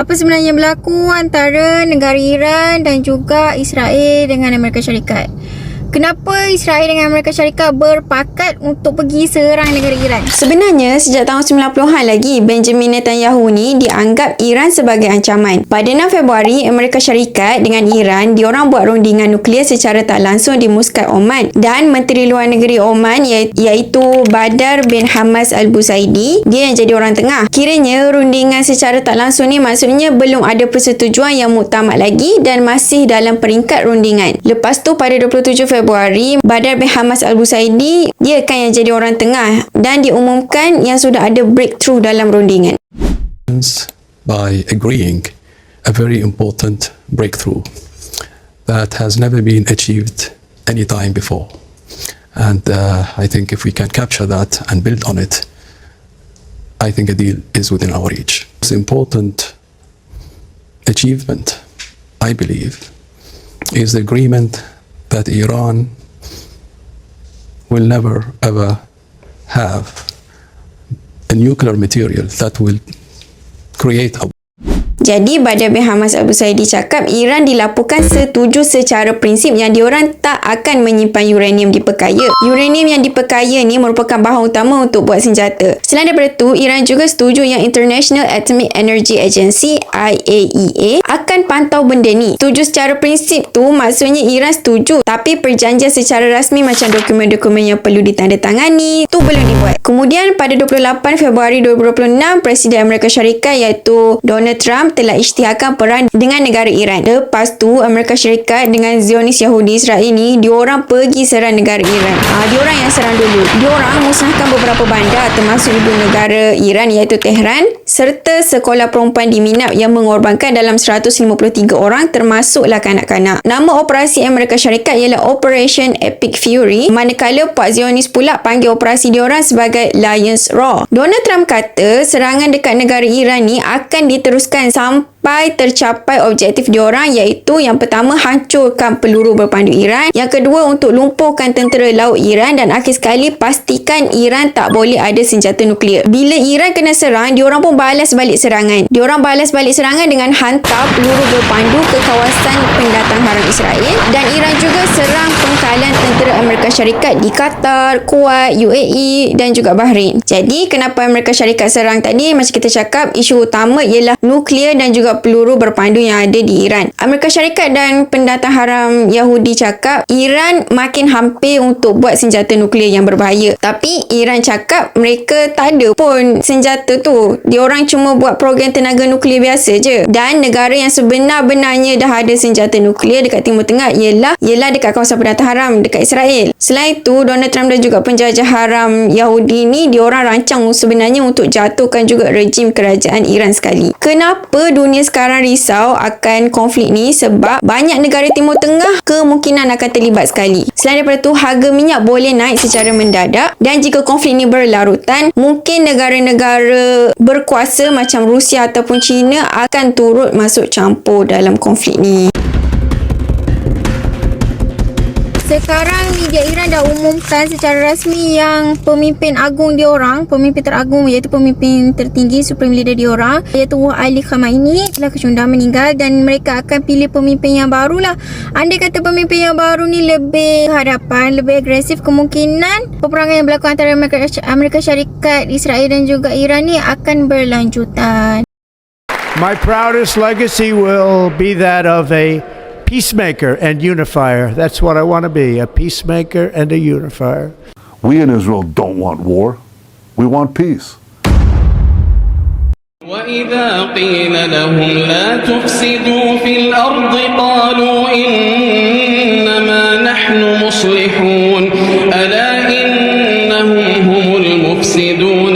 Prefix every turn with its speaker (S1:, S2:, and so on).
S1: Apa sebenarnya berlaku antara negara Iran dan juga Israel dengan Amerika Syarikat? Kenapa Israel dengan Amerika Syarikat berpakat untuk pergi serang negara Iran? Sebenarnya, sejak tahun 90-an lagi, Benjamin Netanyahu ni dianggap Iran sebagai ancaman. Pada 6 Februari, Amerika Syarikat dengan Iran, diorang buat rundingan nuklear secara tak langsung di Muscat, Oman. Dan Menteri Luar Negeri Oman iaitu Badr bin Hamas Al-Busaidi, dia yang jadi orang tengah. Kiranya rundingan secara tak langsung ni maksudnya belum ada persetujuan yang muktamad lagi dan masih dalam peringkat rundingan. Lepas tu pada 27 Februari, Badr bin Hamas Al-Busaidi, dia kan yang jadi orang tengah dan diumumkan yang sudah ada breakthrough dalam rundingan.
S2: By agreeing a very important breakthrough that has never been achieved any time before. And I think if we can capture that and build on it, I think a deal is within our reach. It's an important achievement, I believe, is the agreement that Iran will never ever have a nuclear material that will create a.
S1: Jadi Badr bin Hamas Al-Busaidi cakap Iran dilaporkan setuju secara prinsip yang diorang tak akan menyimpan uranium diperkaya. Uranium yang diperkaya ni merupakan bahan utama untuk buat senjata. Selain daripada itu, Iran juga setuju yang International Atomic Energy Agency IAEA akan pantau benda ni. Setuju secara prinsip tu maksudnya Iran setuju, tapi perjanjian secara rasmi macam dokumen-dokumen yang perlu ditandatangani tu belum dibuat. Kemudian pada 28 Februari 2026, Presiden Amerika Syarikat iaitu Donald Trump telah isytiharkan perang dengan negara Iran. Lepas tu Amerika Syarikat dengan Zionis Yahudi Israel ni, diorang pergi serang negara Iran. Diorang yang serang dulu. Diorang musnahkan beberapa bandar termasuk ibu negara Iran iaitu Tehran serta sekolah perempuan di Minab yang mengorbankan dalam 153 orang termasuklah kanak-kanak. Nama operasi Amerika Syarikat ialah Operation Epic Fury, manakala Puak Zionis pula panggil operasi diorang sebagai Lion's Roar. Donald Trump kata serangan dekat negara Iran ni akan diteruskan sampai tercapai objektif diorang, iaitu yang pertama hancurkan peluru berpandu Iran, yang kedua untuk lumpuhkan tentera laut Iran, dan akhir sekali pastikan Iran tak boleh ada senjata nuklear. Bila Iran kena serang, diorang pun balas balik serangan. Diorang balas balik serangan dengan hantar peluru berpandu ke kawasan pendatang haram Israel, dan Iran juga serang pengkalan tentera Amerika Syarikat di Qatar, Kuwait, UAE dan juga Bahrain. Jadi kenapa Amerika Syarikat serang tadi? Macam kita cakap, isu utama ialah nuklear dan juga peluru berpandu yang ada di Iran. Amerika Syarikat dan pendatang haram Yahudi cakap Iran makin hampir untuk buat senjata nuklear yang berbahaya. Tapi Iran cakap mereka tak ada pun senjata tu. Diorang cuma buat program tenaga nuklear biasa je. Dan negara yang sebenar-benarnya dah ada senjata nuklear dekat Timur Tengah ialah dekat kawasan pendatang haram dekat Israel. Selain itu, Donald Trump dan juga penjajah haram Yahudi ni diorang rancang sebenarnya untuk jatuhkan juga rejim kerajaan Iran sekali. Kenapa dunia sekarang risau akan konflik ni? Sebab banyak negara Timur Tengah kemungkinan akan terlibat sekali. Selain daripada itu, harga minyak boleh naik secara mendadak, dan jika konflik ni berlarutan, mungkin negara-negara berkuasa macam Rusia ataupun China akan turut masuk campur dalam konflik ni. Sekarang media Iran dah umumkan secara rasmi yang pemimpin agung diorang, pemimpin teragung iaitu pemimpin tertinggi supreme leader diorang iaitu Ali Khamenei telah kecundang meninggal, dan mereka akan pilih pemimpin yang baru lah. Andai kata pemimpin yang baru ni lebih hadapan, lebih agresif, kemungkinan peperangan yang berlaku antara Amerika Syarikat, Israel dan juga Iran ni akan berlanjutan.
S3: My proudest legacy will be that of a peacemaker and unifier. That's what I want to be, a peacemaker and a unifier.
S4: We in Israel don't want war. We want peace.
S5: وَإِذَا قِيلَ لَهُمْ لَا تُفْسِدُوا فِي الْأَرْضِ قَالُوا إِنَّمَا نَحْنُ مُصْلِحُونَ أَلَا إِنَّهُمْ هُمُ الْمُفْسِدُونَ